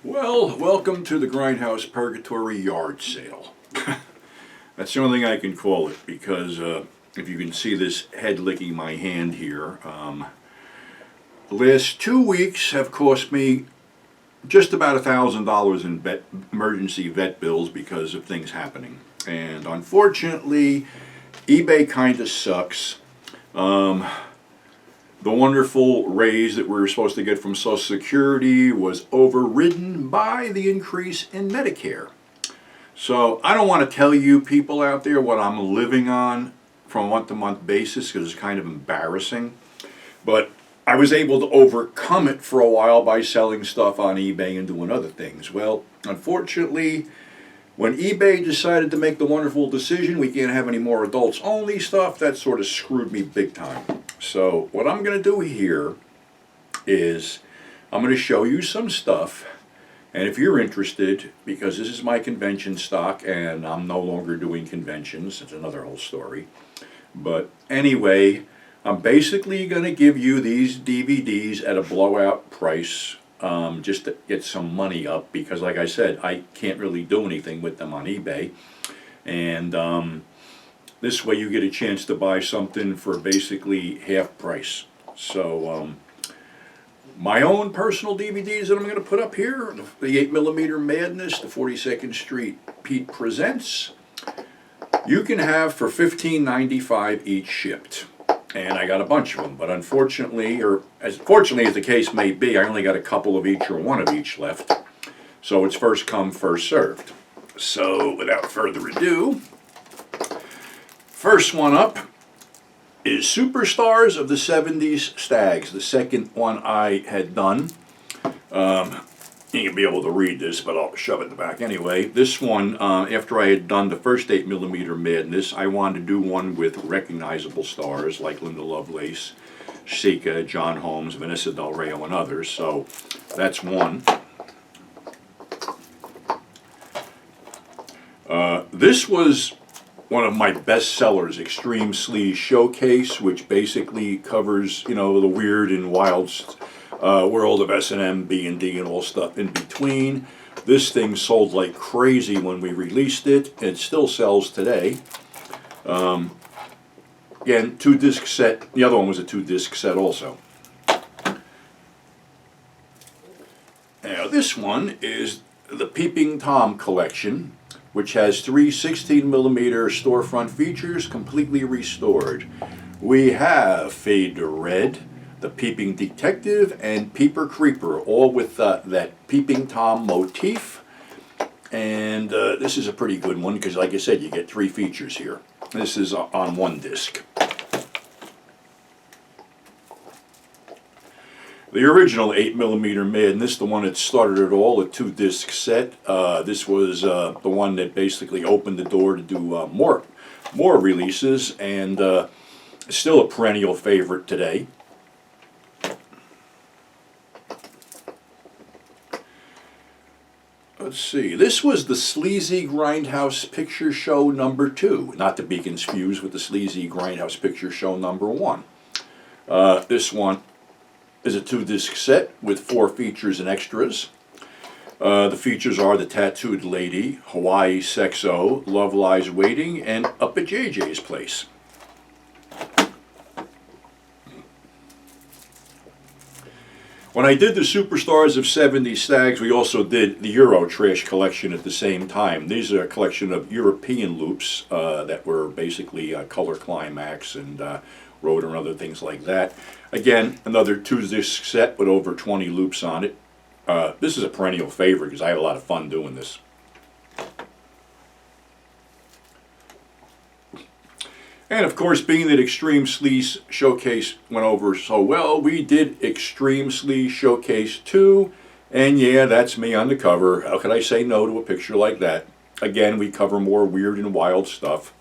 Well, welcome to the Grindhouse Purgatory Yard Sale. That's the only thing I can call it, because if you can see this head licking my hand here, the last 2 weeks have cost me just about $1,000 in emergency vet bills because of things happening. And unfortunately, eBay kind of sucks. The wonderful raise that we were supposed to get from Social Security was overridden by the increase in Medicare. So I don't want to tell you people out there what I'm living on from a month-to-month basis because it's kind of embarrassing. But I was able to overcome it for a while by selling stuff on eBay and doing other things. Well, unfortunately, when eBay decided to make the wonderful decision we can't have any more adults-only stuff, that sort of screwed me big time. So what I'm going to do here is I'm going to show you some stuff, and if you're interested, because this is my convention stock and I'm no longer doing conventions, it's another whole story. But anyway, I'm basically going to give you these DVDs at a blowout price just to get some money up, because like I said, I can't really do anything with them on eBay. And this way you get a chance to buy something for basically half price. So my own personal DVDs that I'm going to put up here, the 8mm Madness, the 42nd Street Pete Presents, you can have for $15.95 each shipped. And I got a bunch of them, but unfortunately, or as fortunately as the case may be, I only got a couple of each or one of each left. So it's first come, first served. So without further ado, first one up is Superstars of the 70s Stags, the second one I had done. You can be able to read this, but I'll shove it in the back anyway. This one, after I had done the first 8mm Madness, I wanted to do one with recognizable stars like Linda Lovelace, Sika, John Holmes, Vanessa Del Rey, and others. So that's one. This was one of my best sellers, Extreme Sleaze Showcase, which basically covers, you know, the weird and wild world of S&M, B&D, and all stuff in between. This thing sold like crazy when we released it. It still sells today. Again, 2-disc set. The other one was a 2-disc set also. Now this one is the Peeping Tom Collection, which has 3 16mm storefront features completely restored. We have Fade to Red, the Peeping Detective, and Peeper Creeper, all with that Peeping Tom motif. And this is a pretty good one because, like I said, you get 3 features here. This is on 1 disc. The original 8mm Madness, the one that started it all, a 2-disc set. This was the one that basically opened the door to do more releases, and still a perennial favorite today. Let's see, this was the Sleazy Grindhouse Picture Show number 2, not to be confused with the Sleazy Grindhouse Picture Show number 1. This one is a 2-disc set with 4 features and extras. The features are The Tattooed Lady, Hawaii Sexo, Love Lies Waiting, and Up at JJ's Place. When I did the Superstars of 70 Stags, we also did the Euro Trash collection at the same time. These are a collection of European loops that were basically Color Climax and Road and other things like that. Again, another 2-disc set with over 20 loops on it. This is a perennial favorite because I had a lot of fun doing this. And of course, being that Extreme Sleaze Showcase went over so well, we did Extreme Sleaze Showcase 2, and yeah, that's me on the cover. How could I say no to a picture like that? Again, we cover more weird and wild stuff.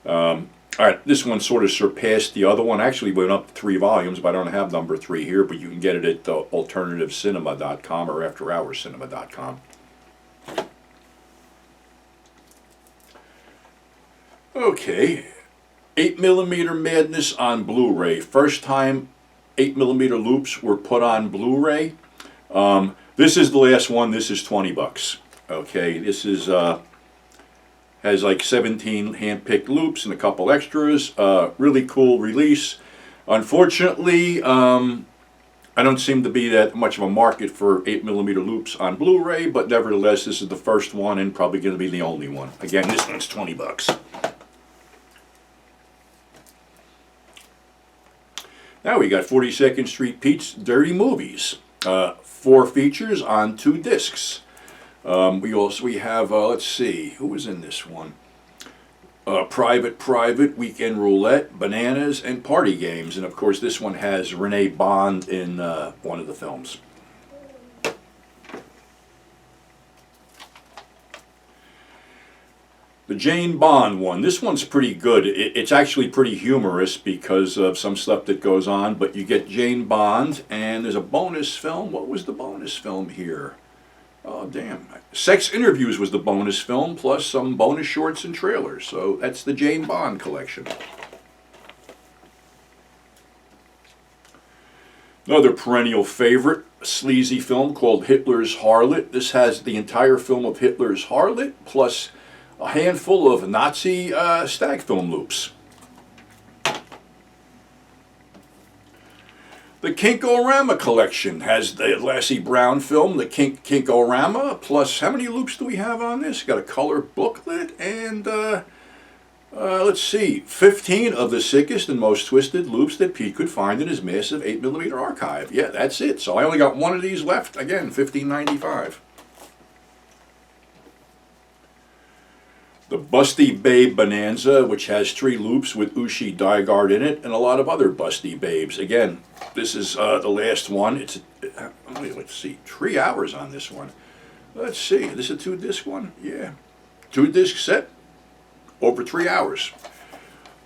Alright, this one sort of surpassed the other one. Actually went up to 3 volumes, but I don't have number 3 here, but you can get it at alternativecinema.com or afterhourcinema.com. Okay, 8mm Madness on Blu-ray. First time 8mm loops were put on Blu-ray. This is the last one. This is 20 bucks. Okay, this is has like 17 hand-picked loops and a couple extras. Really cool release. Unfortunately, I don't seem to be that much of a market for 8mm loops on Blu-ray, but nevertheless, this is the first one and probably going to be the only one. Again, this one's 20 bucks. Now we got 42nd Street Pete's Dirty Movies. 4 features on 2 discs. We have, let's see, who was in this one? Private, Weekend Roulette, Bananas, and Party Games. And of course this one has Renee Bond in one of the films. The Jane Bond one. This one's pretty good. It's actually pretty humorous because of some stuff that goes on, but you get Jane Bond and there's a bonus film. What was the bonus film here? Oh, damn. Sex Interviews was the bonus film, plus some bonus shorts and trailers. So that's the Jane Bond collection. Another perennial favorite, sleazy film called Hitler's Harlot. This has the entire film of Hitler's Harlot, plus a handful of Nazi stag film loops. The Kinko Rama collection has the Lassie Brown film, the Kinko Rama, plus how many loops do we have on this? Got a color booklet and, let's see, 15 of the sickest and most twisted loops that Pete could find in his massive 8mm archive. Yeah, that's it. So I only got one of these left. Again, $15.95. The Busty Babe Bonanza, which has 3 loops with Ushi Dygard in it and a lot of other Busty Babes. Again, this is the last one. It's, let's see, 3 hours on this one. Let's see, this is a 2-disc one? Yeah. 2-disc set, over 3 hours.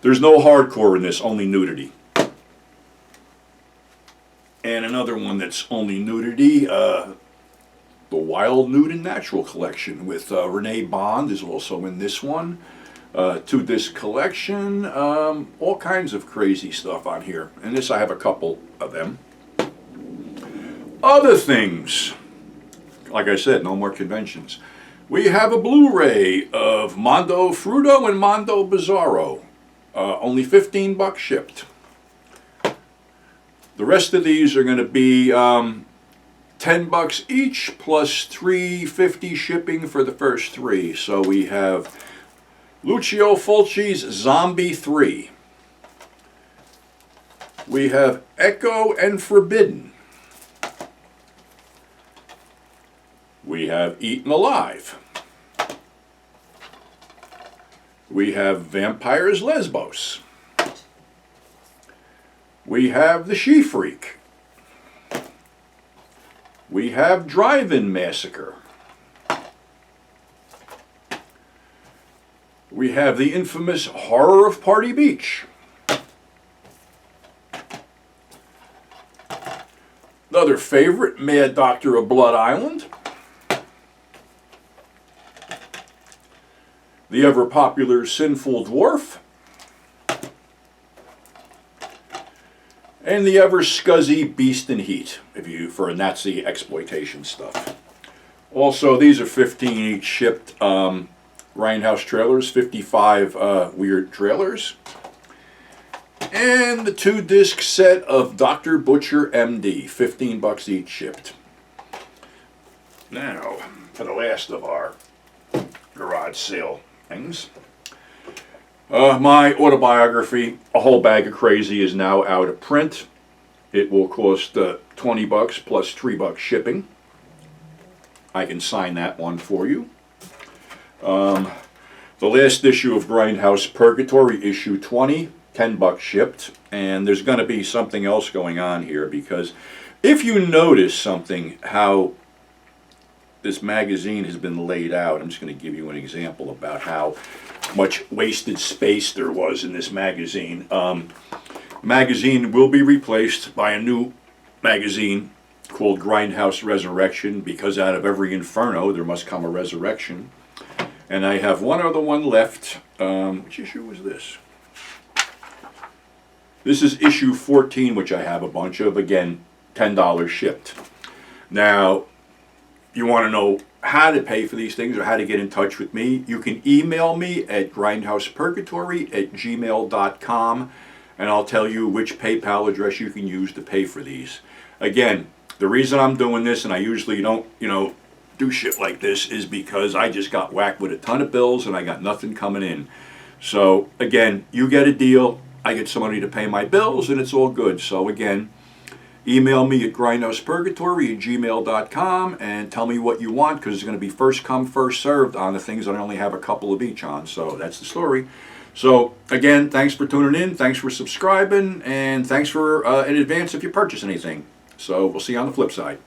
There's no hardcore in this, only nudity. And another one that's only nudity, the Wild Nude and Natural collection with Renee Bond is also in this one. 2-disc collection, all kinds of crazy stuff on here. And this, I have a couple of them. Other things, like I said, no more conventions. We have a Blu-ray of Mondo Fruto and Mondo Bizarro. Only 15 bucks shipped. The rest of these are going to be 10 bucks each plus $3.50 shipping for the first 3. So we have Lucio Fulci's Zombie 3. We have Echo and Forbidden. We have Eaten Alive. We have Vampires Lesbos. We have The She-Freak. We have Drive-In Massacre. We have the infamous Horror of Party Beach. Another favorite, Mad Doctor of Blood Island. The ever-popular Sinful Dwarf. And the ever-scuzzy Beast in Heat, for a Nazi exploitation stuff. Also, these are 15 each shipped. Grindhouse trailers, 55 weird trailers. And the 2-disc set of Dr. Butcher MD, 15 bucks each shipped. Now, for the last of our garage sale things. My autobiography, A Whole Bag of Crazy, is now out of print. It will cost 20 bucks plus 3 bucks shipping. I can sign that one for you. The last issue of Grindhouse Purgatory, issue 20, 10 bucks shipped. And there's going to be something else going on here, because if you notice something, how this magazine has been laid out, I'm just going to give you an example about how much wasted space there was in this magazine. Magazine will be replaced by a new magazine called Grindhouse Resurrection, because out of every inferno there must come a resurrection. And I have one other one left. Which issue was this? This is issue 14, which I have a bunch of. Again, $10 shipped. Now, you want to know how to pay for these things or how to get in touch with me, you can email me at grindhousepurgatory@gmail.com, and I'll tell you which PayPal address you can use to pay for these. Again, the reason I'm doing this, and I usually don't, do shit like this, is because I just got whacked with a ton of bills and I got nothing coming in. So again, you get a deal, I get some money to pay my bills, and it's all good. So again, email me at grindhousepurgatory@gmail.com and tell me what you want, because it's going to be first come, first served on the things I only have a couple of each on. So that's the story. So again, thanks for tuning in, thanks for subscribing, and thanks for in advance if you purchase anything. So we'll see you on the flip side.